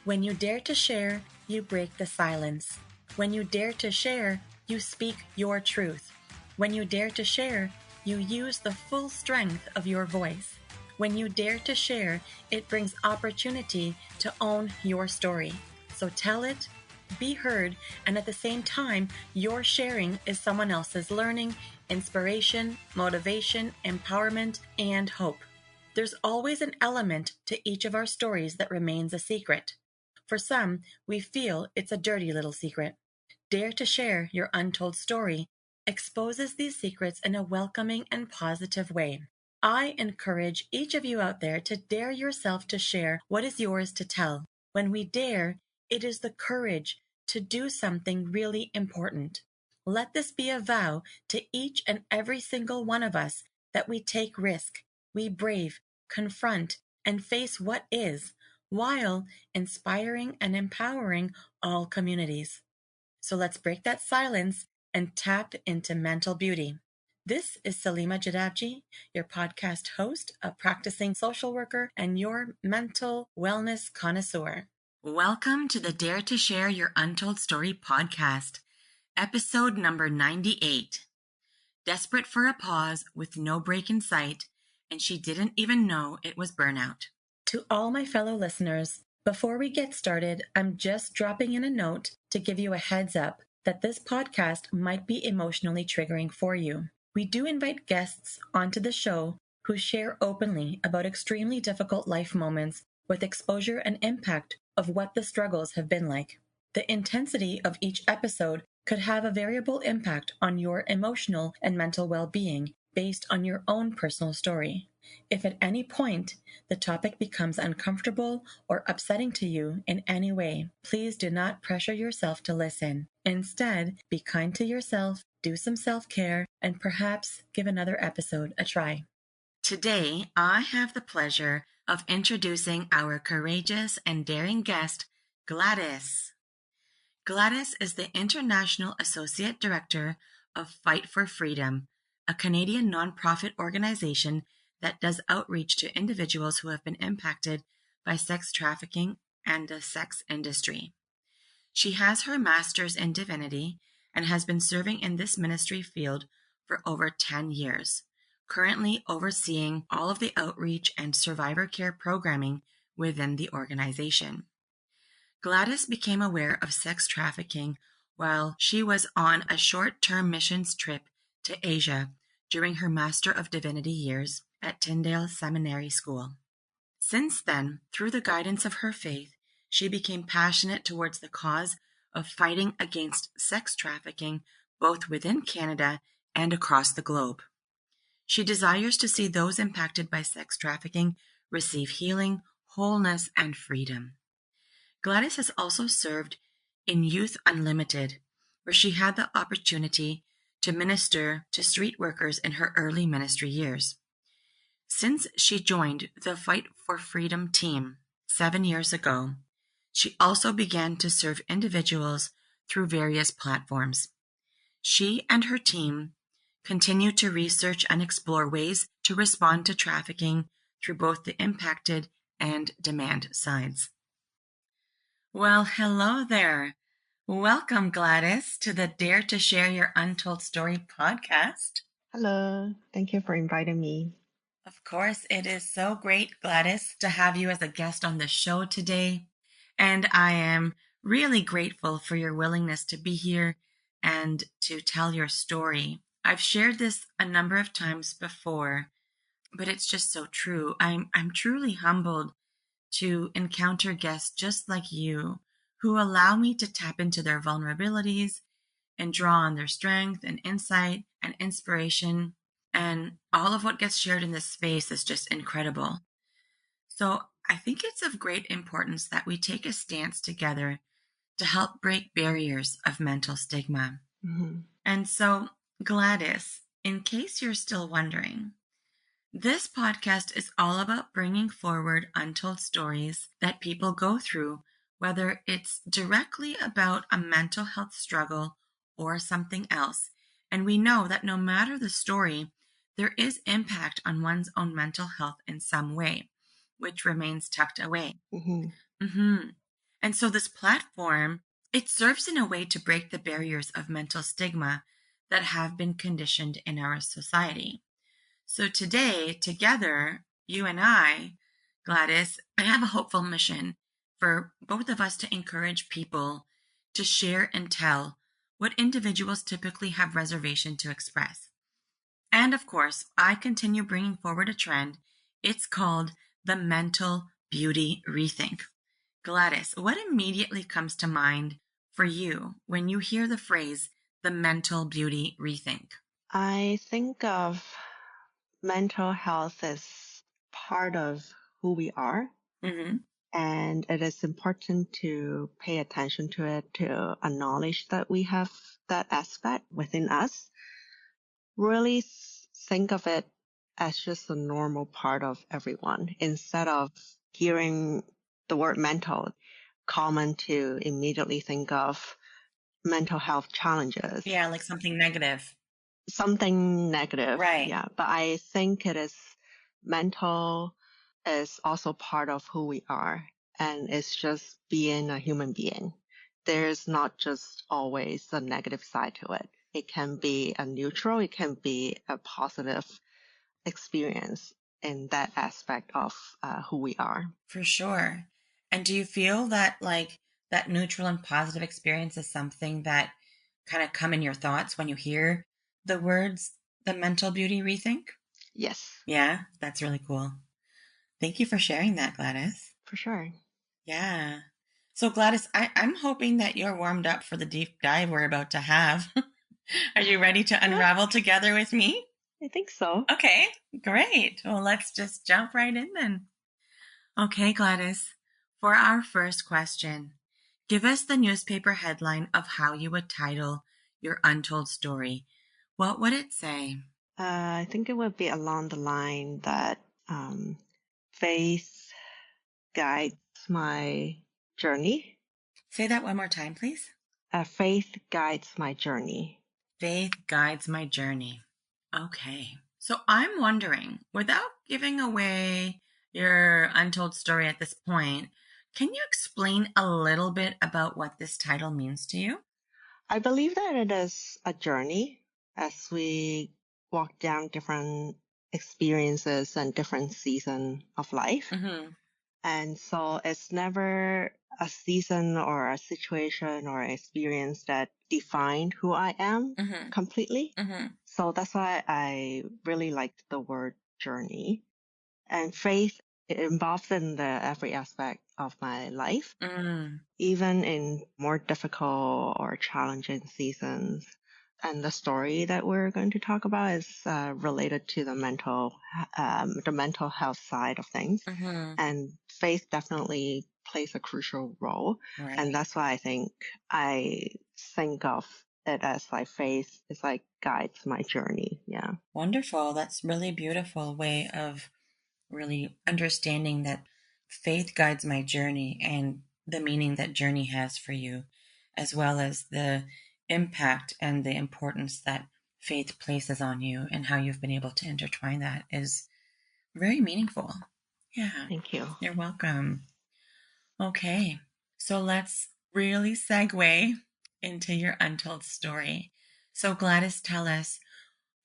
When you dare to share, you break the silence. When you dare to share, you speak your truth. When you dare to share, you use the full strength of your voice. When you dare to share, it brings opportunity to own your story. So tell it, be heard, and at the same time, your sharing is someone else's learning, inspiration, motivation, empowerment, and hope. There's always an element to each of our stories that remains a secret. For some, we feel it's a dirty little secret. Dare to share your untold story exposes these secrets in a welcoming and positive way. I encourage each of you out there to dare yourself to share what is yours to tell. When we dare, it is the courage to do something really important. Let this be a vow to each and every single one of us that we take risk, we brave, confront, and face what is, while inspiring and empowering all communities. So let's break that silence and tap into mental beauty. This is Salima Jadabji, your podcast host, a practicing social worker, and your mental wellness connoisseur. Welcome to the Dare to Share Your Untold Story podcast, episode number 98. Desperate for a pause with no break in sight, and she didn't even know it was burnout. To all my fellow listeners, before we get started, I'm just dropping in a note to give you a heads up that this podcast might be emotionally triggering for you. We do invite guests onto the show who share openly about extremely difficult life moments with exposure and impact of what the struggles have been like. The intensity of each episode could have a variable impact on your emotional and mental well-being based on your own personal story. If at any point the topic becomes uncomfortable or upsetting to you in any way, please do not pressure yourself to listen. Instead, be kind to yourself, do some self-care, and perhaps give another episode a try. Today, I have the pleasure of introducing our courageous and daring guest, Gladys. Gladys is the International Associate Director of Fight for Freedom, a Canadian nonprofit organization that does outreach to individuals who have been impacted by sex trafficking and the sex industry. She has her master's in divinity and has been serving in this ministry field for over 10 years, currently overseeing all of the outreach and survivor care programming within the organization. Gladys became aware of sex trafficking while she was on a short-term missions trip to Asia during her Master of Divinity years at Tyndale Seminary School. Since then, through the guidance of her faith, she became passionate towards the cause of fighting against sex trafficking both within Canada and across the globe. She desires to see those impacted by sex trafficking receive healing, wholeness, and freedom. Gladys has also served in Youth Unlimited, where she had the opportunity to minister to street workers in her early ministry years. Since she joined the Fight for Freedom team 7 years ago, she also began to serve individuals through various platforms. She and her team continue to research and explore ways to respond to trafficking through both the impacted and demand sides. Well, hello there. Welcome, Gladys, to the Dare to Share Your Untold Story podcast. Hello, thank you for inviting me. Of course, it is so great, Gladys, to have you as a guest on the show today. And I am really grateful for your willingness to be here and to tell your story. I've shared this a number of times before, but it's just so true. I'm truly humbled to encounter guests just like you who allow me to tap into their vulnerabilities and draw on their strength and insight and inspiration. And all of what gets shared in this space is just incredible. So I think it's of great importance that we take a stance together to help break barriers of mental stigma. Mm-hmm. And so, Gladys, in case you're still wondering, this podcast is all about bringing forward untold stories that people go through, whether it's directly about a mental health struggle or something else. And we know that no matter the story, there is impact on one's own mental health in some way, which remains tucked away. Mm-hmm. Mm-hmm. And so this platform, it serves in a way to break the barriers of mental stigma that have been conditioned in our society. So today, together, you and I, Gladys, I have a hopeful mission for both of us to encourage people to share and tell what individuals typically have reservation to express. And of course, I continue bringing forward a trend. It's called the mental beauty rethink. Gladys, what immediately comes to mind for you when you hear the phrase the mental beauty rethink? I think of mental health as part of who we are, Mm-hmm. and it is important to pay attention to it, to acknowledge that we have that aspect within us. Really think of it as just a normal part of everyone instead of hearing the word mental common to immediately think of mental health challenges, Yeah, like something negative. something negative. Right. Yeah. But I think it is mental is also part of who we are. And it's just being a human being. There's not just always a negative side to it. It can be a neutral, it can be a positive experience in that aspect of who we are. For sure. And do you feel that like that neutral and positive experience is something that kind of come in your thoughts when you hear the words the mental beauty rethink? Yes, Yeah, that's really cool. Thank you for sharing that, Gladys. for sure. Yeah. So Gladys, I'm hoping that you're warmed up for the deep dive we're about to have. Are you ready to unravel together with me? I think so. Okay, great. Well, let's just jump right in then. Okay, Gladys, for our first question, give us the newspaper headline of how you would title your untold story. What would it say? I think it would be along the line that faith guides my journey. Say that one more time, please. Faith guides my journey. Faith guides my journey. Okay. So I'm wondering, without giving away your untold story at this point, can you explain a little bit about what this title means to you? I believe that it is a journey as we walk down different experiences and different seasons of life. Mm-hmm. And so it's never a season or a situation or experience that defined who I am Mm-hmm. completely. Mm-hmm. So that's why I really liked the word journey. And faith involved in the every aspect of my life, Mm. even in more difficult or challenging seasons. And the story that we're going to talk about is related to the mental health side of things. Mm-hmm. And faith definitely plays a crucial role. Right. And that's why I think of it as like faith is like guides my journey. Yeah. Wonderful. That's really beautiful way of really understanding that faith guides my journey and the meaning that journey has for you, as well as the impact and the importance that faith places on you and how you've been able to intertwine that is very meaningful. Yeah, Thank you. you're welcome. Okay, so let's really segue into your untold story. So, Gladys, tell us,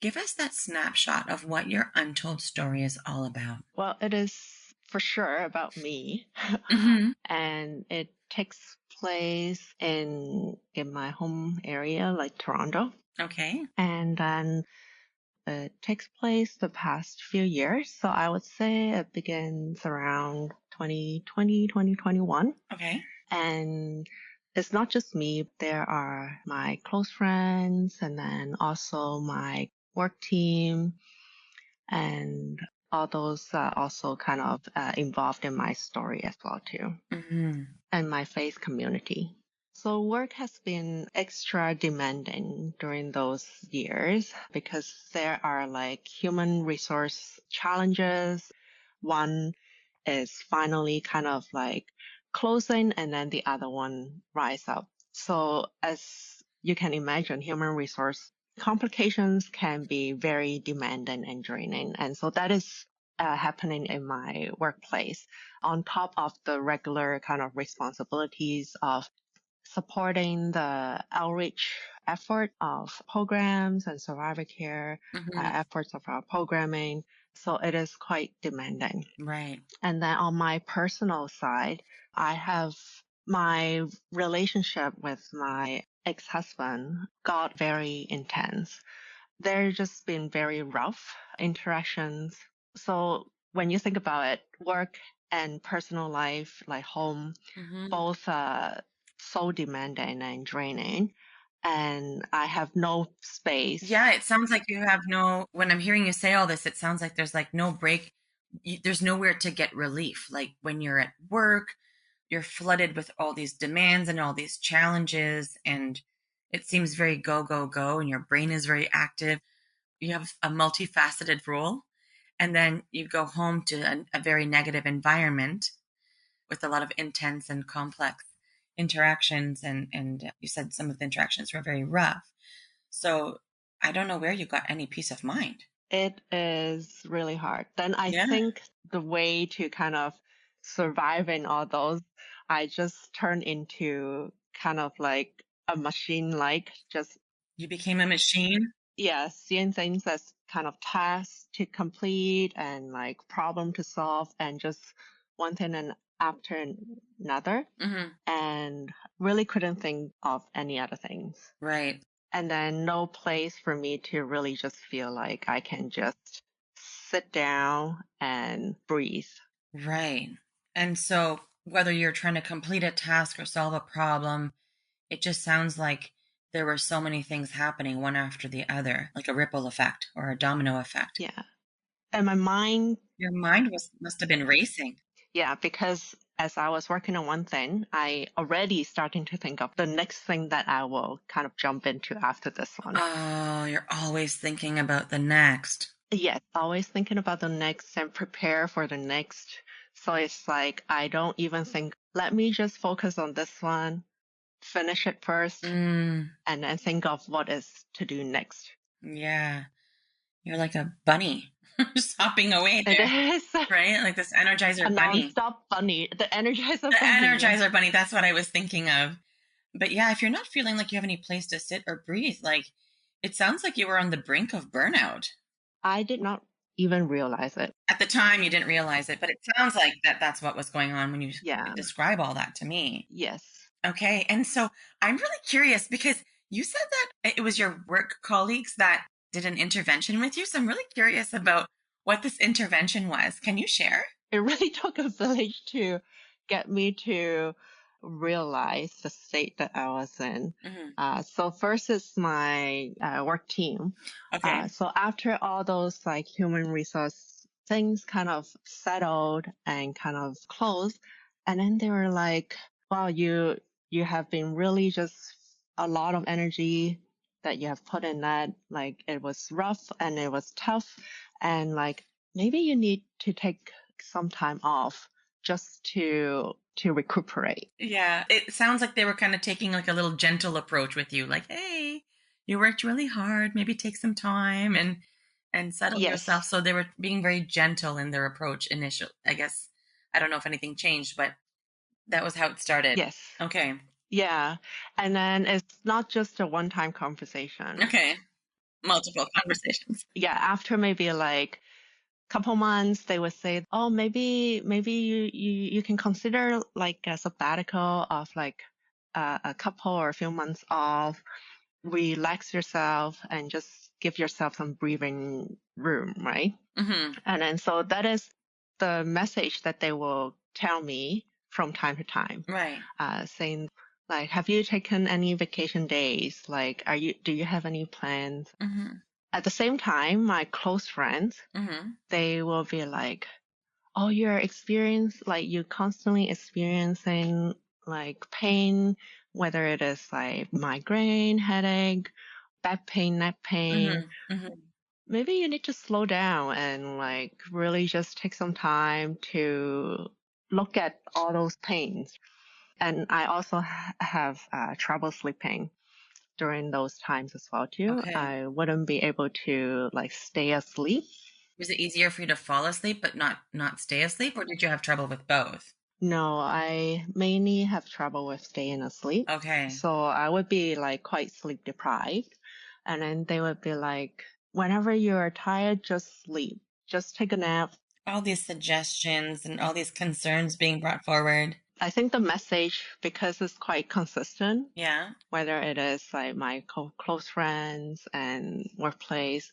give us that snapshot of what your untold story is all about. Well, it is for sure about me. Mm-hmm. And it takes place in my home area, like Toronto. Okay. And then it takes place the past few years. So I would say it begins around 2020, 2021. Okay. And it's not just me. There are my close friends and then also my work team and all those are also kind of involved in my story as well too, Mm-hmm. and my faith community. So work has been extra demanding during those years because there are like human resource challenges. One is finally kind of like closing and then the other one rise up. So as you can imagine, human resource complications can be very demanding and draining. And so that is happening in my workplace on top of the regular kind of responsibilities of supporting the outreach effort of programs and survivor care efforts of our programming. So it is quite demanding. Right. And then on my personal side, I have my relationship with my ex-husband got very intense. There's just been very rough interactions. So when you think about it, work and personal life, like home, both are so demanding and draining. And I have no space. Yeah, it sounds like you have no, when I'm hearing you say all this, it sounds like there's like no break. There's nowhere to get relief. Like when you're at work, you're flooded with all these demands and all these challenges, and it seems very go, go, go, and your brain is very active. You have a multifaceted role, and then you go home to a very negative environment with a lot of intense and complex interactions. And you said some of the interactions were very rough. So I don't know where you got any peace of mind. It is really hard. Then I Yeah. think the way to kind of survive in all those, I just turned into kind of like a machine, like just, You became a machine. yeah, seeing things as kind of tasks to complete and like problem to solve and just one thing and after another. And really couldn't think of any other things. Right. And then no place for me to really just feel like I can just sit down and breathe. Right. And so whether you're trying to complete a task or solve a problem, it just sounds like there were so many things happening one after the other, like a ripple effect or a domino effect. Yeah. And my mind, Your mind must have been racing. yeah, because as I was working on one thing, I already starting to think of the next thing that I will kind of jump into after this one. Oh, you're always thinking about the next. Yes, always thinking about the next and prepare for the next. So it's like I don't even think, let me just focus on this one, finish it first, Mm, and then think of what is to do next. yeah. You're like a bunny just hopping away It there, is right? Like this a Energizer bunny. non-stop bunny, the Energizer The bunny. Yeah. Energizer bunny, that's what I was thinking of. But yeah, if you're not feeling like you have any place to sit or breathe, like it sounds like you were on the brink of burnout. I did not even realize it. At the time, you didn't realize it, but it sounds like that's what was going on when you Yeah. describe all that to me. Yes. Okay. And so I'm really curious because you said that it was your work colleagues that did an intervention with you. So I'm really curious about what this intervention was. Can you share? It really took a village to get me to realize the state that I was in. So first is my work team. Okay. So after all those like human resource things kind of settled and kind of closed, and then they were like, "Wow, you have been really just a lot of energy that you have put in that. Like it was rough and it was tough, and like maybe you need to take some time off just to recuperate." Yeah. It sounds like they were kind of taking like a little gentle approach with you, like, hey, you worked really hard, maybe take some time and settle Yes. yourself. So they were being very gentle in their approach initially. I guess I don't know if anything changed, but that was how it started. Yes. Okay. Yeah. And then it's not just a one-time conversation. Okay. Multiple conversations. Yeah. After maybe like couple months, they would say, "Oh, maybe you can consider like a sabbatical of like a couple or a few months off, relax yourself, and just give yourself some breathing room, right?" And then so that is the message that they will tell me from time to time, Right. saying like, "Have you taken any vacation days? Like, do you have any plans?" At the same time, my close friends, they will be like, "Oh, you're constantly experiencing like pain, whether it is like migraine, headache, back pain, neck pain. Maybe you need to slow down and like really just take some time to look at all those pains." And I also have trouble sleeping during those times as well too. Okay. I wouldn't be able to like stay asleep Was it easier for you to fall asleep but not stay asleep, or did you have trouble with both? No, I mainly have trouble with staying asleep. Okay. So I would be like quite sleep deprived. And then they would be like, whenever you're tired, just sleep, just take a nap. All these suggestions and all these concerns being brought forward. I think the message, because it's quite consistent, Yeah. whether it is like my close friends and workplace,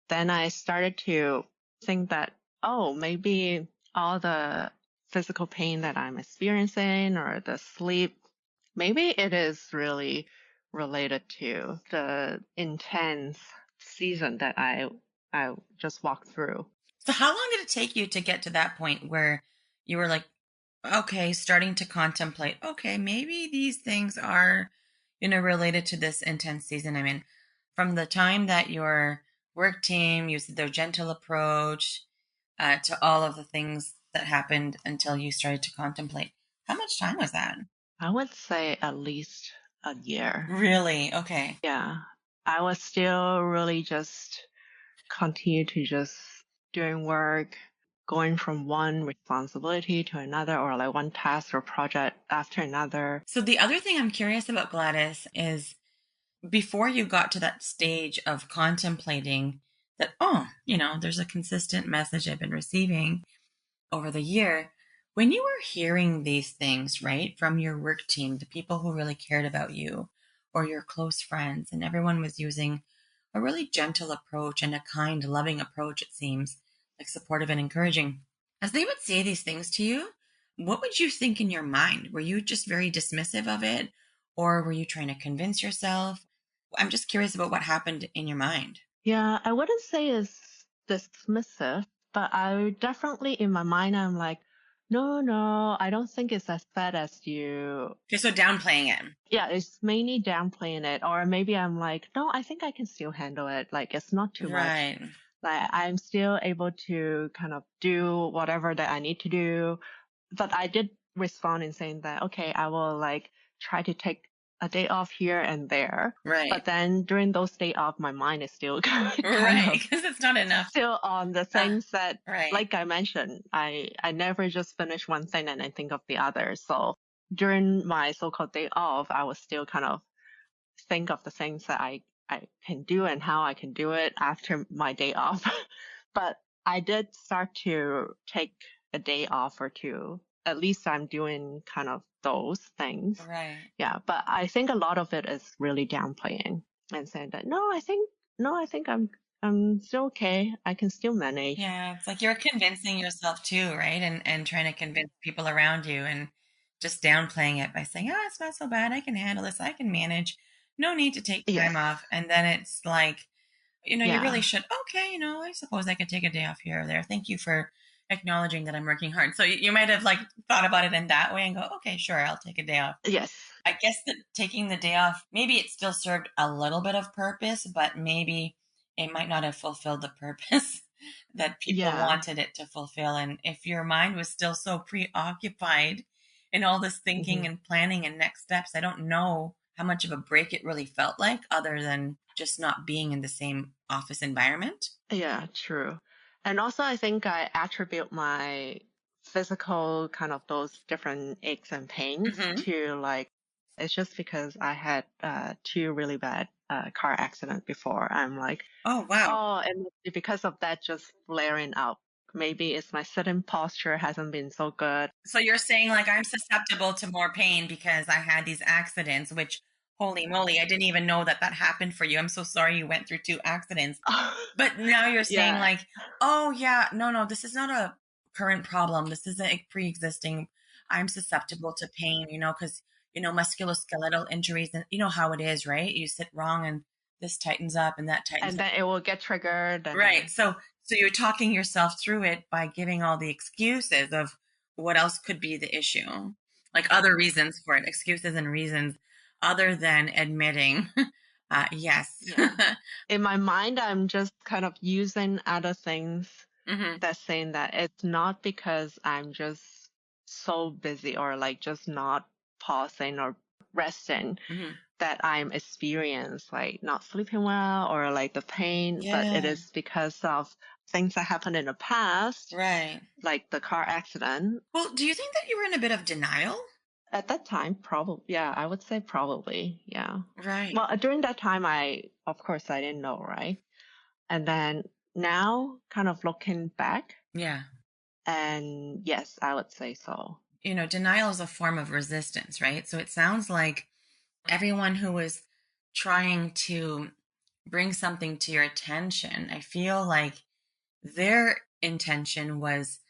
then I started to think that, oh, maybe all the physical pain that I'm experiencing or the sleep, maybe it is really related to the intense season that I just walked through. So how long did it take you to get to that point where you were like, okay, starting to contemplate, okay, maybe these things are, related to this intense season I'm in? From the time that your work team used their gentle approach to all of the things that happened until you started to contemplate. How much time was that? I would say at least a year. Really? Okay. Yeah. I was still really just continue to just doing work, going from one responsibility to another, or like one task or project after another. So the other thing I'm curious about, Gladys, is before you got to that stage of contemplating that, oh, there's a consistent message I've been receiving over the year. When you were hearing these things, right, from your work team, the people who really cared about you, or your close friends, and everyone was using a really gentle approach and a kind, loving approach, it seems, like supportive and encouraging. As they would say these things to you, what would you think in your mind? Were you just very dismissive of it, or were you trying to convince yourself? I'm just curious about what happened in your mind. Yeah, I wouldn't say it's dismissive, but I definitely in my mind I'm like, no, no, I don't think it's as bad as you. Okay, so downplaying it. Yeah, it's mainly downplaying it, or maybe I'm like, no, I think I can still handle it. Like it's not too much. Right, Like I'm still able to kind of do whatever that I need to do. But I did respond in saying that, okay, I will like try to take a day off here and there. right, But then during those day off, my mind is still kind right, of because it's not enough. still on the things that, Right. like I mentioned, I never just finish one thing and then think of the other. So during my so-called day off, I was still kind of think of the things that I can do and how I can do it after my day off. But I did start to take a day off or two. At least I'm doing kind of those things. Right. Yeah. But I think a lot of it is really downplaying and saying that, no, I think I'm still okay. I can still manage. Yeah, it's like you're convincing yourself too, right? And trying to convince people around you and just downplaying it by saying, "Oh, it's not so bad. I can handle this. I can manage. No need to take Yes. time off." And then it's like, you really Yeah. should, okay, I suppose I could take a day off here or there. Thank you for acknowledging that I'm working hard. So you might have like thought about it in that way and go, okay, sure, I'll take a day off. Yes. I guess that taking the day off, maybe it still served a little bit of purpose, but maybe it might not have fulfilled the purpose that people Yeah. wanted it to fulfill. And if your mind was still so preoccupied in all this thinking Hmm. and planning and next steps, I don't know how much of a break it really felt like, other than just not being in the same office environment. Yeah, true. And also, I think I attribute my physical kind of those different aches and pains Hmm. to like, it's just because I had two really bad car accidents before. I'm like, Oh, wow. oh, and because of that, just flaring up. Maybe it's my sitting posture hasn't been so good. So you're saying like I'm susceptible to more pain because I had these accidents, which holy moly, I didn't even know that that happened for you. I'm so sorry you went through two accidents. But now you're saying Yeah. like, oh yeah, no, no, this is not a current problem. This is a pre-existing. I'm susceptible to pain, because musculoskeletal injuries, and you know how it is, right? You sit wrong and this tightens up and that tightens And up. then it will get triggered and Right. then, So you're talking yourself through it by giving all the excuses of what else could be the issue, like other reasons for it, excuses and reasons other than admitting, yes. yeah. In my mind, I'm just kind of using other things Hmm. that's saying that it's not because I'm just so busy or like just not pausing or resting, Hmm. that I'm experienced, like not sleeping well or like the pain, but it Yeah. is because of things that happened in the past, Right. like the car accident. Well, do you think that you were in a bit of denial? At that time, probably, yeah, I would say probably, yeah. Right. Well, during that time, of course, I didn't know, right? And then now, kind of looking back, Yeah. and yes, I would say so. Denial is a form of resistance, right? So it sounds like everyone who was trying to bring something to your attention, I feel like their intention was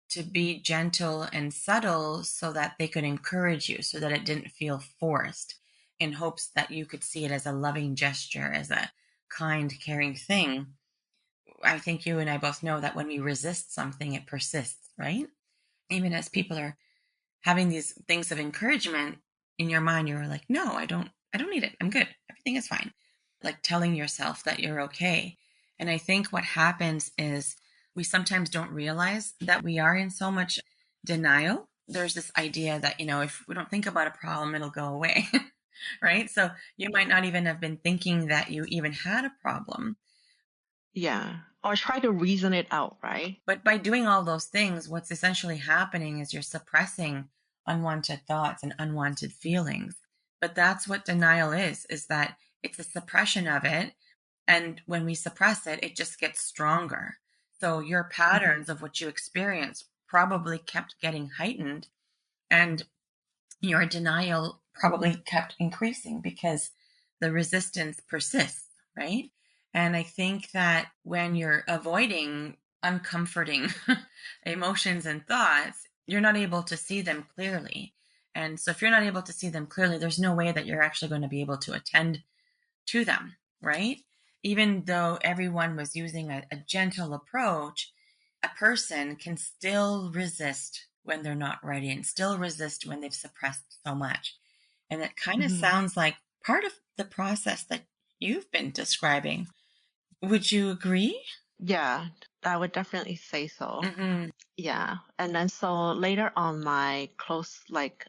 to be gentle and subtle so that they could encourage you, so that it didn't feel forced, in hopes that you could see it as a loving gesture, as a kind, caring thing. I think you and I both know that when we resist something, it persists, right? Even as people are having these things of encouragement in your mind, you're like, no, I don't need it, I'm good, everything is fine, like telling yourself that you're okay. And I think what happens is we sometimes don't realize that we are in so much denial. There's this idea that, if we don't think about a problem, it'll go away. Right? So you might not even have been thinking that you even had a problem. Yeah. Or try to reason it out, right? But by doing all those things, what's essentially happening is you're suppressing unwanted thoughts and unwanted feelings. But that's what denial is that it's a suppression of it. And when we suppress it, it just gets stronger. So your Hmm. patterns of what you experience probably kept getting heightened, and your denial probably kept increasing because the resistance persists, right? And I think that when you're avoiding uncomforting emotions and thoughts, you're not able to see them clearly. And so, if you're not able to see them clearly, there's no way that you're actually going to be able to attend to them, right? Even though everyone was using a gentle approach, a person can still resist when they're not ready and still resist when they've suppressed so much. And it kind of Hmm. sounds like part of the process that you've been describing. Would you agree? Yeah, I would definitely say so. Mm-hmm. Yeah. And then so later on, my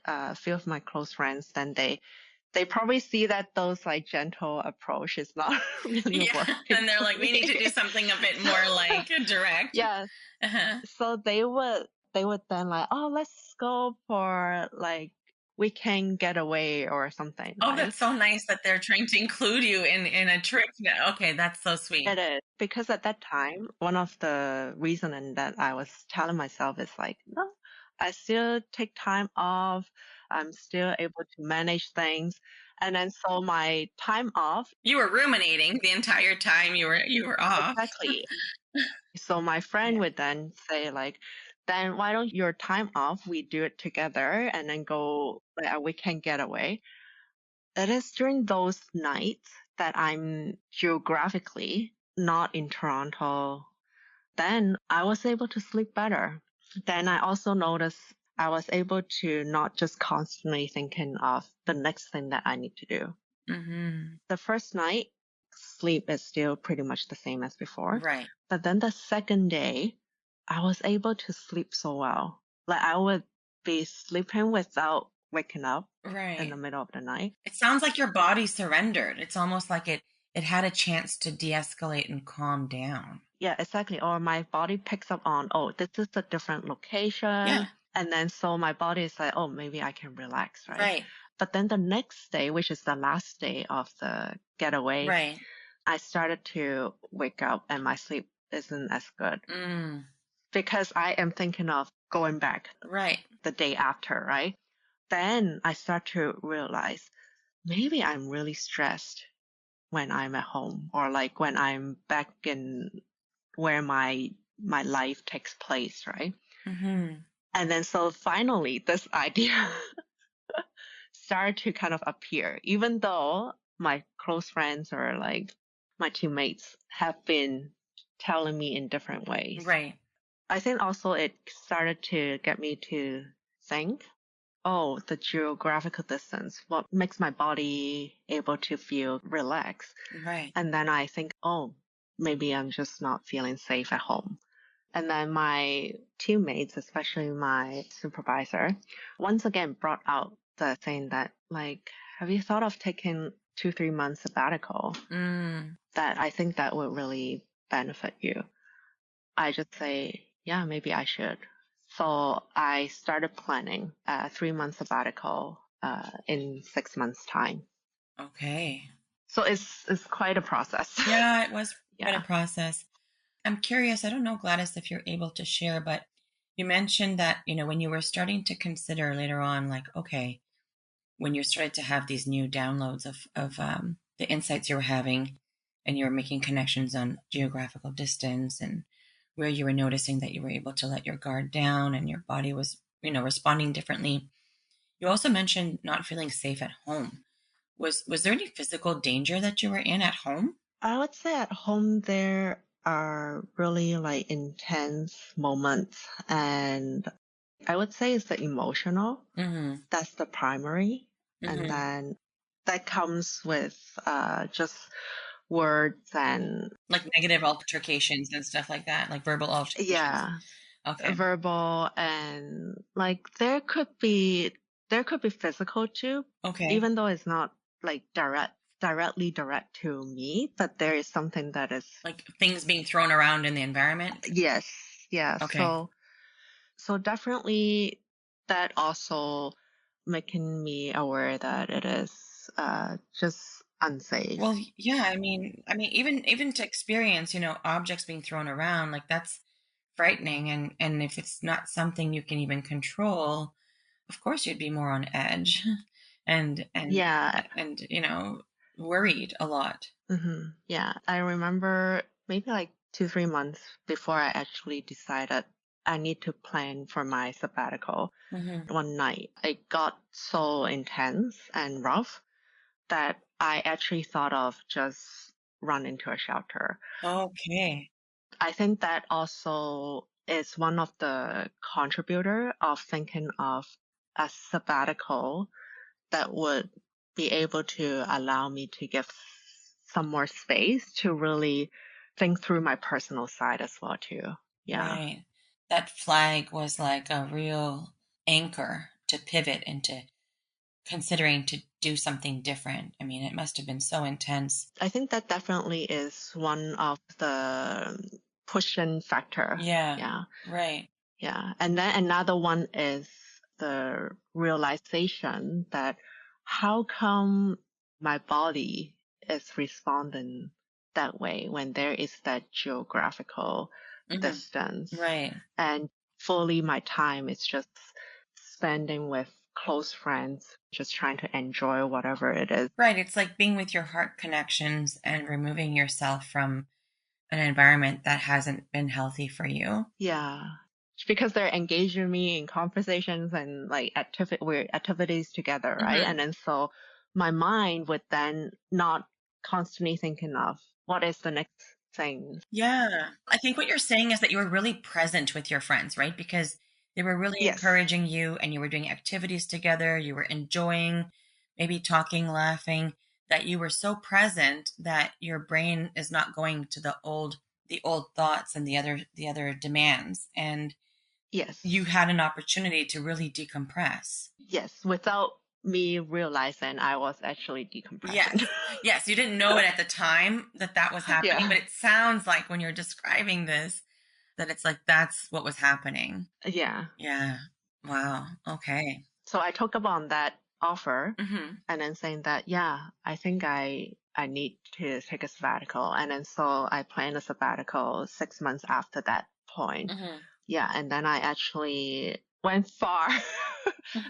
a few of my close friends, then they probably see that those like gentle approach is not really Yeah. working And they're for like, we need to me. do something a bit more like direct. Yeah. Uh-huh. So they would then like, oh, let's go for like weekend getaway or something, Oh, right? that's so nice that they're trying to include you in a trip. Yeah, okay, that's so sweet. It is because at that time, one of the reasoning that I was telling myself is like, no, I still take time off. I'm still able to manage things. And then so my time off, You were ruminating the entire time you were off. exactly. So my friend Yeah. would then say like, then why don't your time off, we do it together and then go like a weekend getaway. It is during those nights that I'm geographically not in Toronto. Then I was able to sleep better. Then I also noticed I was able to not just constantly thinking of the next thing that I need to do. Mm-hmm. The first night, sleep is still pretty much the same as before. Right. But then the second day, I was able to sleep so well. Like I would be sleeping without waking up in the Right. middle of the night. It sounds like your body surrendered. It's almost like it had a chance to de-escalate and calm down. Yeah, exactly. Or my body picks up on, oh, this is a different Yeah. location. And then so my body is like, oh, maybe I can relax, right? Right. But then the next day, which is the last day of the getaway, Right. I started to wake up and my sleep isn't as good Mm. because I am thinking of going back Right. the day after, right? Then I start to realize maybe I'm really stressed when I'm at home or like when I'm back in where my life takes place, right? Mm-hmm. And then so finally this idea started to kind of appear, even though my close friends or like my teammates have been telling me in different ways. Right. I think also it started to get me to think, oh, the geographical distance, what makes my body able to feel relaxed? Right. And then I think, oh, maybe I'm just not feeling safe at home. And then my teammates, especially my supervisor, once again brought out the thing that like, have you thought of taking 2-3 months sabbatical? Mm. That I think that would really benefit you. I just say, yeah, maybe I should. So I started planning a 3 month sabbatical in 6 months time. Okay. So it's quite a process. Yeah, it was quite a Yeah. process. I'm curious, I don't know, Gladys, if you're able to share, but you mentioned that, when you were starting to consider later on, like, okay, when you started to have these new downloads of the insights you were having, and you were making connections on geographical distance, and where you were noticing that you were able to let your guard down and your body was, responding differently. You also mentioned not feeling safe at home. Was there any physical danger that you were in at home? I would say at home there are really like intense moments, and I would say it's the emotional. Mm-hmm. That's the primary. And Mm-hmm. then that comes with just words and Like negative altercations and stuff like that, like verbal altercations. yeah, Okay. verbal, and like there could be physical too, Okay. even though it's not like directly direct to me, but there is something that is Like things being thrown around in the environment. yes, yeah. Okay. So definitely that also making me aware that it is just unsafe. Well, yeah, I mean, even to experience, objects being thrown around, like that's frightening, and if it's not something you can even control, of course you'd be more on edge, and and Yeah. and worried a lot. Yeah, I remember maybe like 2-3 months before I actually decided I need to plan for my sabbatical. Hmm. One night, it got so intense and rough that I actually thought of just run into a shelter. Okay. I think that also is one of the contributor of thinking of a sabbatical that would be able to allow me to give some more space to really think through my personal side as well too. Yeah. Right. That flag was like a real anchor to pivot into considering to do something different. I mean, it must have been so intense. I think that definitely is one of the pushing factor. Yeah. Yeah. Right. Yeah. And then another one is the realization that how come my body is responding that way when there is that geographical Hmm. distance, Right. and fully my time is just spending with close friends, just trying to enjoy whatever it is. Right. It's like being with your heart connections and removing yourself from an environment that hasn't been healthy for you. Yeah. Because they're engaging me in conversations and like we're activities together, right? Hmm. And then so my mind would then not constantly thinking of what is the next thing. Yeah. I think what you're saying is that you were really present with your friends, right? Because they were really Yes. encouraging you and you were doing activities together, you were enjoying, maybe talking, laughing, that you were so present that your brain is not going to the old thoughts and the other demands. And Yes. you had an opportunity to really decompress. Yes. Without me realizing I was actually decompressing. Yes. Yes. You didn't know it at the time that that was happening, Yeah. but it sounds like when you're describing this, that it's like that's what was happening. Yeah. Yeah. Wow. Okay. So I took up on that offer Mm-hmm. and then saying that, yeah, I think I need to take a sabbatical. And then so I planned a sabbatical 6 months after that point. Mm-hmm. Yeah, and then I actually went far.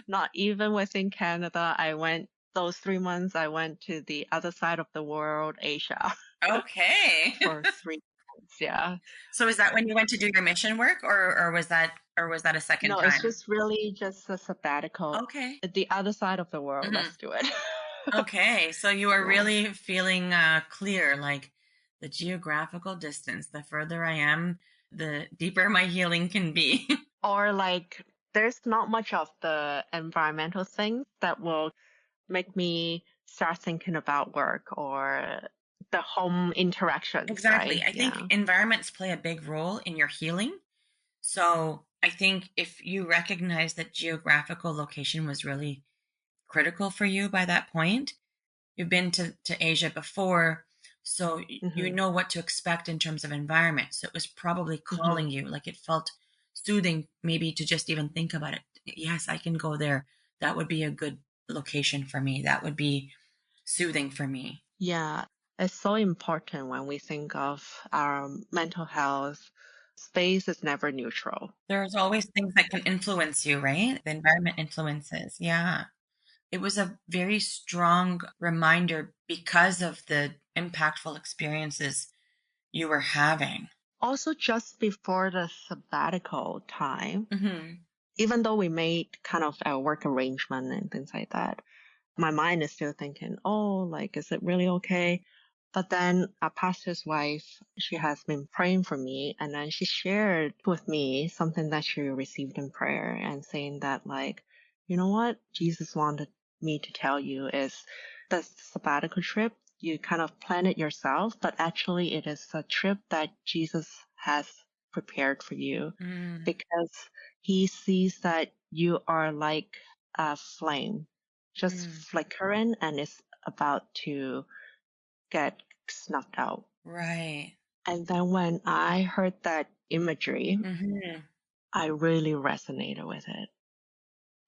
Not even within Canada. I went those 3 months, I went to the other side of the world, Asia, Okay. for 3 months. Yeah. So is that when you went to do your mission work, or was that a second No, it's time? just really just a sabbatical. Okay. The other side of the world. Mm-hmm. Let's do it. Okay. So you are Yeah. really feeling clear, like the geographical distance. The further I am, the deeper my healing can be. Or like there's not much of the environmental things that will make me start thinking about work or the home interactions, Exactly. right? I think Yeah. environments play a big role in your healing. So I think if you recognize that geographical location was really critical for you by that point. You've been to Asia before, so you Hmm. know what to expect in terms of environment. So it was probably Hmm. calling you, like it felt soothing maybe to just even think about it. Yes, I can go there. That would be a good location for me. That would be soothing for me. Yeah, it's so important when we think of our mental health. Space is never neutral. There's always things that can influence you, right? The environment influences. Yeah. It was a very strong reminder because of the impactful experiences you were having. Also, just before the sabbatical time, Hmm. even though we made kind of a work arrangement and things like that, my mind is still thinking, oh, like, is it really okay? But then our pastor's wife, she has been praying for me, and then she shared with me something that she received in prayer and saying that, like, you know what Jesus wanted me to tell you is the sabbatical trip, you kind of plan it yourself, but actually it is a trip that Jesus has prepared for you Mm, because he sees that you are like a flame just mm, flickering and it's about to get snuffed out. right. And then when I heard that imagery, Hmm. I really resonated with it.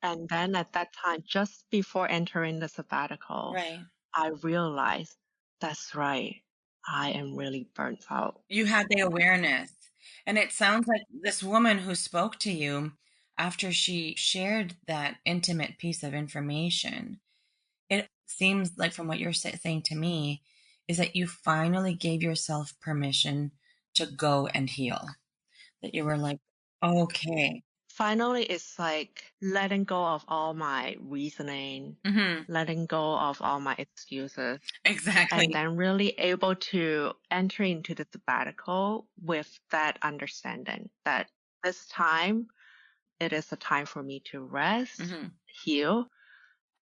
And then at that time, just before entering the sabbatical, Right. I realized that's right. I am really burnt out. You had the awareness. And it sounds like this woman who spoke to you after she shared that intimate piece of information, it seems like from what you're saying to me, is that you finally gave yourself permission to go and heal. That you were like, okay. Finally, it's like letting go of all my reasoning, Hmm. letting go of all my excuses, and Exactly. then really able to enter into the sabbatical with that understanding that this time it is a time for me to rest, Hmm. heal,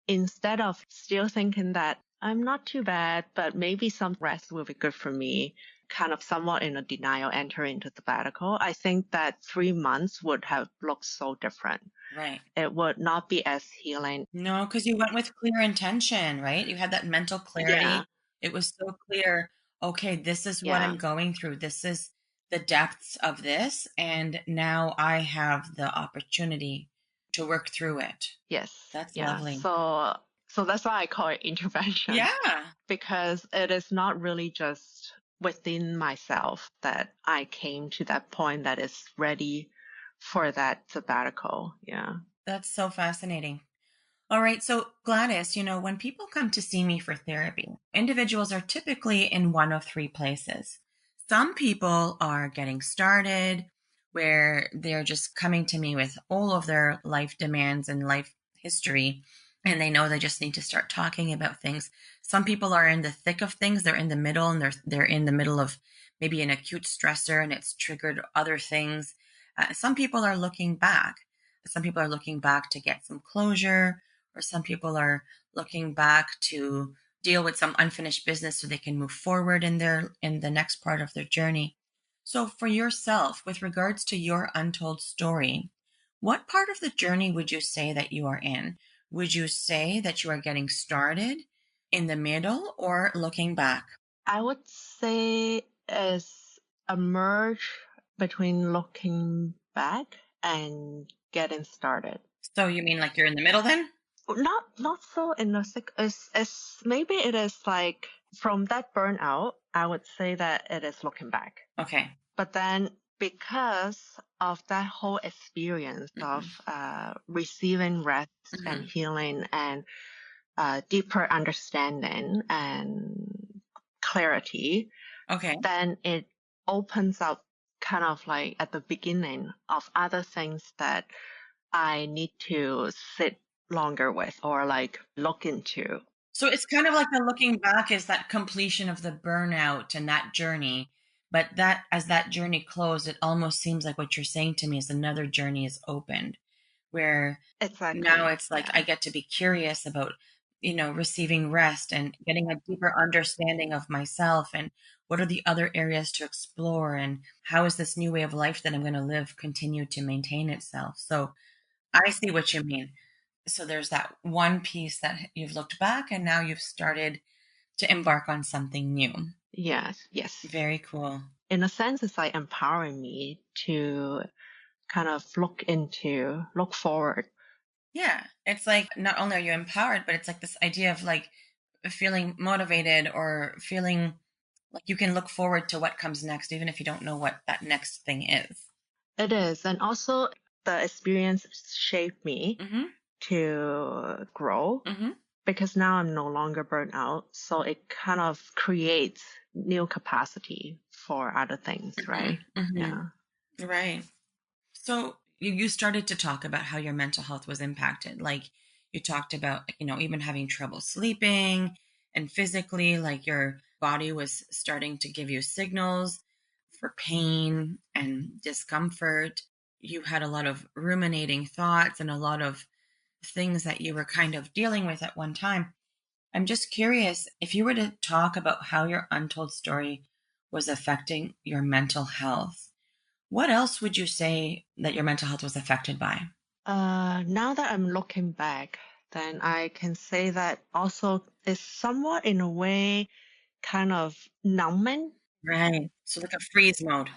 instead of still thinking that I'm not too bad, but maybe some rest will be good for me, kind of somewhat in a denial enter into sabbatical. I think that 3 months would have looked so different. Right. It would not be as healing. No, because you went with clear intention, right? You had that mental Yeah, clarity. It was so clear. Okay, this is what yeah, I'm going through. This is the depths of this. And now I have the opportunity to work through it. yes, That's yeah. lovely. So that's why I call it intervention Yeah, because it is not really just within myself that I came to that point that is ready for that sabbatical. Yeah. that's so fascinating. All right. So, Gladys, when people come to see me for therapy, individuals are typically in one of three places. Some people are getting started where they're just coming to me with all of their life demands and life history, and they know they just need to start talking about things. Some people are in the thick of things. They're in the middle, and they're in the middle of maybe an acute stressor, and it's triggered other things. Some people are looking back. Some people are looking back to get some closure, or some people are looking back to deal with some unfinished business so they can move forward in the next part of their journey. So for yourself, with regards to your untold story, what part of the journey would you say that you are in? Would you say that you are getting started, in the middle, or looking back? I would say is a merge between looking back and getting started. So you mean like you're in the middle then? Not so in the sick as maybe it is like from that burnout, I would say that it is looking back. Okay. But then because of that whole experience of Hmm. receiving rest and Hmm. healing and deeper understanding and clarity, Okay. then it opens up kind of like at the beginning of other things that I need to sit longer with or like look into. So it's kind of like a looking back is that completion of the burnout and that journey. But that as that journey closed, it almost seems like what you're saying to me is another journey is opened where now Exactly. it's like Yeah. I get to be curious about, receiving rest and getting a deeper understanding of myself and what are the other areas to explore and how is this new way of life that I'm going to live continue to maintain itself. So I see what you mean. So there's that one piece that you've looked back and now you've started to embark on something new. Yes, yes. Very cool. In a sense, it's like empowering me to kind of look forward. Yeah. It's like not only are you empowered, but it's like this idea of like feeling motivated or feeling like you can look forward to what comes next, even if you don't know what that next thing is. It is. And also, the experience shaped me Mm-hmm. to grow Mm-hmm. because now I'm no longer burnt out. So it kind of creates new capacity for other things, right? Mm-hmm. Yeah. Mm-hmm. Right. So you started to talk about how your mental health was impacted. Like you talked about, even having trouble sleeping and physically, like your body was starting to give you signals for pain and discomfort. You had a lot of ruminating thoughts and a lot of things that you were kind of dealing with at one time. I'm just curious if you were to talk about how your untold story was affecting your mental health. What else would you say that your mental health was affected by? Now that I'm looking back, then I can say that also is somewhat in a way kind of numbing. Right. So, like a freeze mode,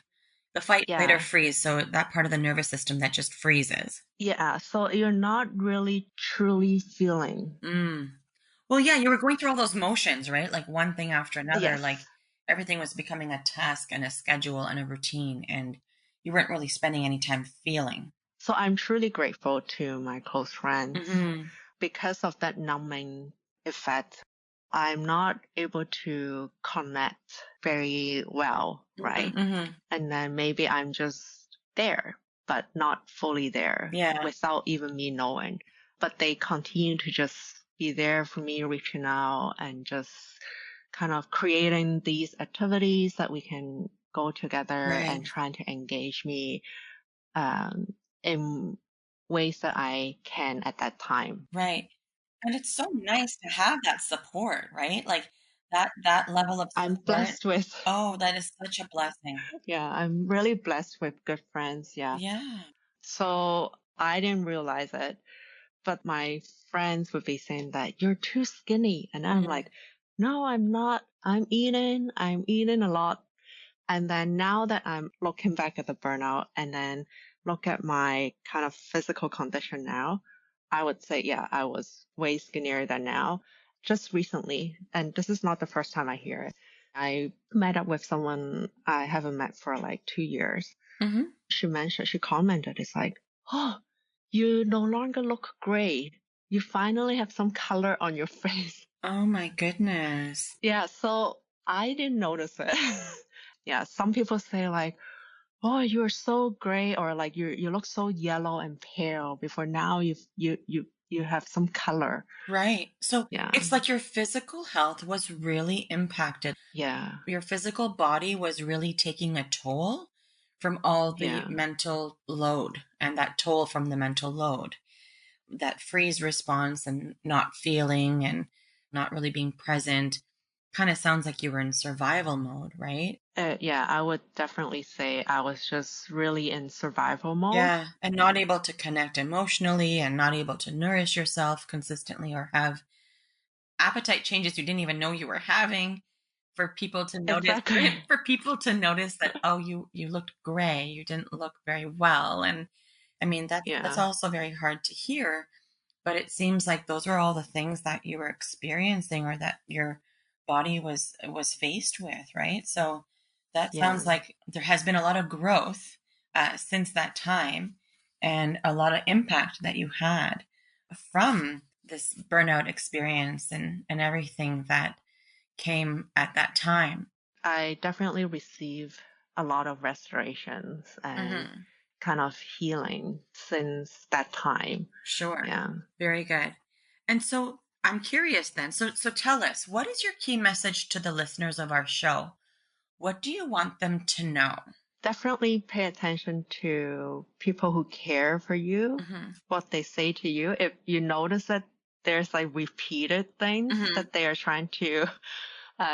the fight, flight, or Yeah. freeze. So, that part of the nervous system that just freezes. Yeah. So you're not really truly feeling. Mm. Well, yeah, you were going through all those motions, right? Like one thing after another. Like Yes. everything was becoming a task and a schedule and a routine, and you weren't really spending any time feeling. So I'm truly grateful to my close friends Mm-hmm. because of that numbing effect. I'm not able to connect very well, right? Mm-hmm. Mm-hmm. And then maybe I'm just there, but not fully there Yeah. without even me knowing. But they continue to just be there for me, reaching out and just kind of creating these activities that we can go together Right. and trying to engage me in ways that I can at that time. Right. And it's so nice to have that support, right? Like that level of I'm support. blessed with, Oh, that is such a blessing. yeah, I'm really blessed with good friends. Yeah. Yeah. So I didn't realize it, but my friends would be saying that you're too skinny. And I'm Mhm. like, no, I'm not. I'm eating a lot. And then now that I'm looking back at the burnout and then look at my kind of physical condition now, I would say, yeah, I was way skinnier than now. Just recently, and this is not the first time I hear it. I met up with someone I haven't met for like 2 years. Mhm. She commented, it's like, oh, you no longer look gray. You finally have some color on your face. Oh my goodness. Yeah, so I didn't notice it. Yeah, some people say like, oh, you're so gray or like you look so yellow and pale before now you have some color. Right. So Yeah. it's like your physical health was really impacted. Yeah. Your physical body was really taking a toll from all the Yeah. mental load and that toll from the mental load. That freeze response and not feeling and not really being present kind of sounds like you were in survival mode, right? Yeah, I would definitely say I was just really in survival mode. Yeah, and not able to connect emotionally and not able to nourish yourself consistently or have appetite changes you didn't even know you were having for people to notice Exactly. for people to notice that oh you looked gray, you didn't look very well. And I mean that's Yeah. also very hard to hear, but it seems like those are all the things that you were experiencing or that your body was faced with, right? So that Yeah. sounds like there has been a lot of growth since that time and a lot of impact that you had from this burnout experience and everything that came at that time. I definitely receive a lot of restorations and Hmm. kind of healing since that time. Sure. Yeah. Very good. And so I'm curious then. So tell us, what is your key message to the listeners of our show? What do you want them to know? Definitely pay attention to people who care for you, Hmm. what they say to you. If you notice that there's like repeated things Hmm. that they are trying to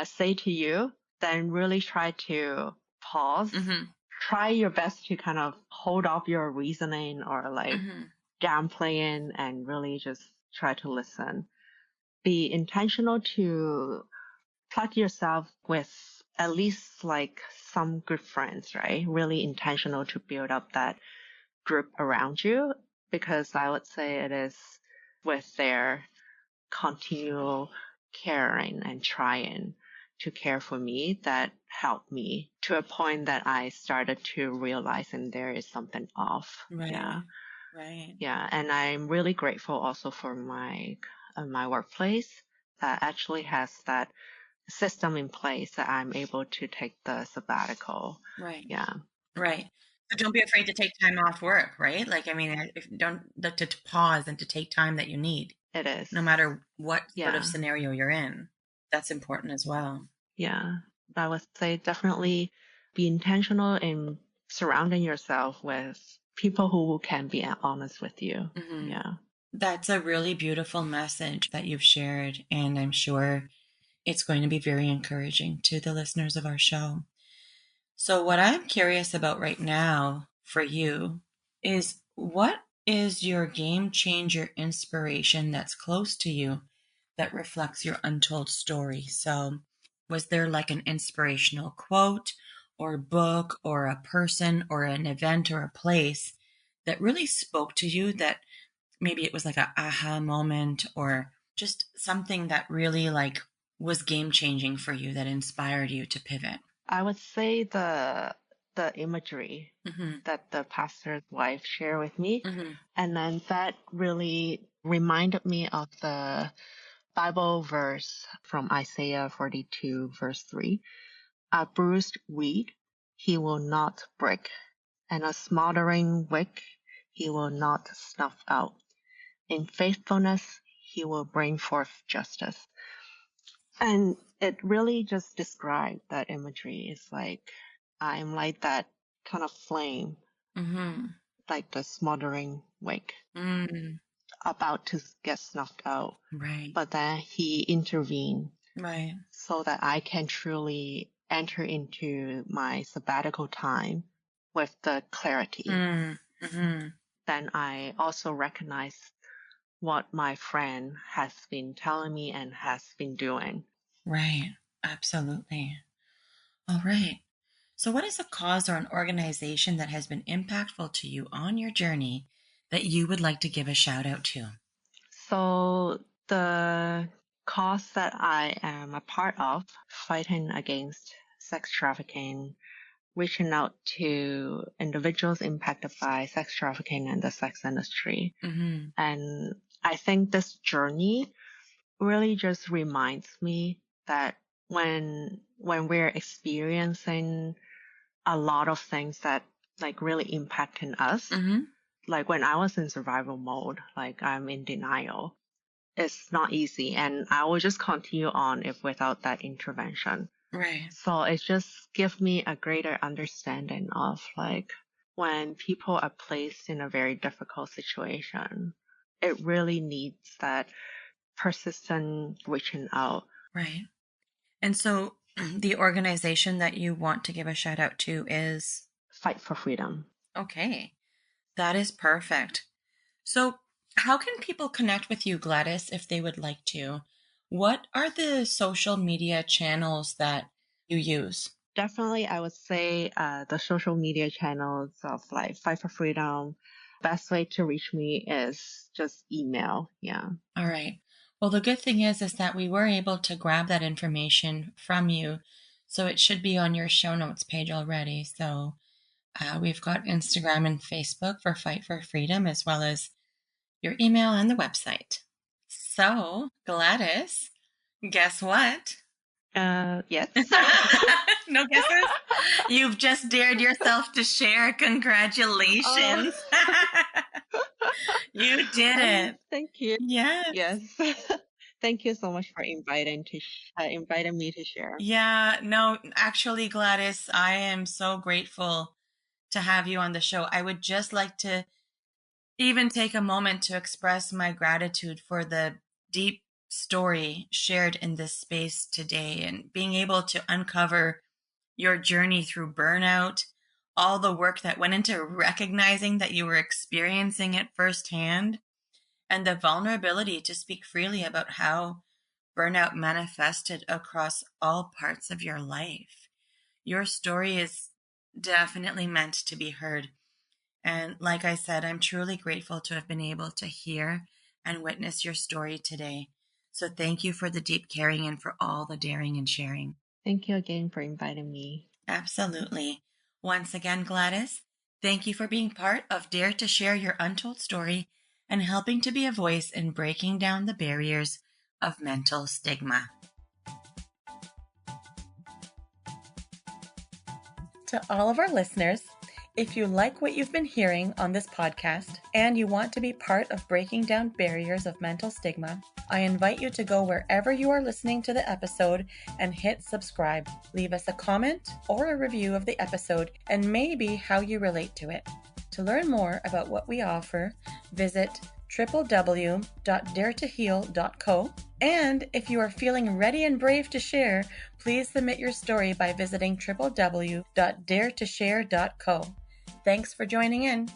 say to you, then really try to pause. Hmm. Try your best to kind of hold off your reasoning or like Hmm. downplaying and really just try to listen. Be intentional to plug yourself with at least like some good friends, right? Really intentional to build up that group around you, because I would say it is with their continual caring and trying to care for me that helped me to a point that I started to realize and there is something off. Yeah. Right. Right. Yeah. And I'm really grateful also for my workplace that actually has that system in place that I'm able to take the sabbatical. Right. Yeah. Right. So don't be afraid to take time off work, right? Like, I mean, if don't look to pause and to take time that you need, It is. no matter what sort of Yeah. scenario you're in. That's important as well. Yeah. I would say definitely be intentional in surrounding yourself with people who can be honest with you. Hmm. Yeah. That's a really beautiful message that you've shared, and I'm sure it's going to be very encouraging to the listeners of our show. So, what I'm curious about right now for you is what is your game changer inspiration that's close to you that reflects your untold story? So, was there like an inspirational quote or book or a person or an event or a place that really spoke to you, that maybe it was like a aha moment or just something that really like was game changing for you that inspired you to pivot? I would say the imagery Mm-hmm. that the pastor's wife shared with me. Mm-hmm. And then that really reminded me of the Bible verse from Isaiah 42, verse 3. A bruised reed he will not break, and a smoldering wick he will not snuff out. In faithfulness he will bring forth justice. And it really just described that imagery. It's like I'm like that kind of flame, Mm-hmm. like the smoldering wick, Mm. about to get snuffed out. Right. But then he intervened Right. so that I can truly enter into my sabbatical time with the clarity. Mm-hmm. Then I also recognize what my friend has been telling me and has been doing. Right. Absolutely. All right. So, what is a cause or an organization that has been impactful to you on your journey that you would like to give a shout out to? So the cause that I am a part of, fighting against sex trafficking, reaching out to individuals impacted by sex trafficking and the sex industry. Mm-hmm. And I think this journey really just reminds me that when we're experiencing a lot of things that like really impacting us, Mm-hmm. like when I was in survival mode, like I'm in denial, it's not easy, and I will just continue on if without that intervention. Right. So it just gives me a greater understanding of like when people are placed in a very difficult situation, it really needs that persistent reaching out. Right. And so, the organization that you want to give a shout out to is? Fight for freedom. Okay. That is perfect. So, how can people connect with you, Gladys, if they would like to? What are the social media channels that you use? Definitely, I would say the social media channels of like Fight for Freedom. Best way to reach me is just email. Yeah. All right. Well, the good thing is that we were able to grab that information from you, so it should be on your show notes page already. So we've got Instagram and Facebook for Fight for Freedom, as well as your email and the website. So, Gladys, guess what? Yes. No guesses? You've just dared yourself to share. Congratulations. You did it. Thank you. Yes. Yes. Thank you so much for inviting me to share. Yeah, no, actually, Gladys, I am so grateful to have you on the show. I would just like to even take a moment to express my gratitude for the deep story shared in this space today and being able to uncover your journey through burnout, all the work that went into recognizing that you were experiencing it firsthand, and the vulnerability to speak freely about how burnout manifested across all parts of your life. Your story is definitely meant to be heard. And like I said, I'm truly grateful to have been able to hear and witness your story today. So thank you for the deep caring and for all the daring and sharing. Thank you again for inviting me. Absolutely. Once again, Gladys, thank you for being part of Dare to Share Your Untold Story and helping to be a voice in breaking down the barriers of mental stigma. To all of our listeners, if you like what you've been hearing on this podcast and you want to be part of breaking down barriers of mental stigma, I invite you to go wherever you are listening to the episode and hit subscribe. Leave us a comment or a review of the episode and maybe how you relate to it. To learn more about what we offer, visit www.daretoheal.co. And if you are feeling ready and brave to share, please submit your story by visiting www.daretoshare.co. Thanks for joining in.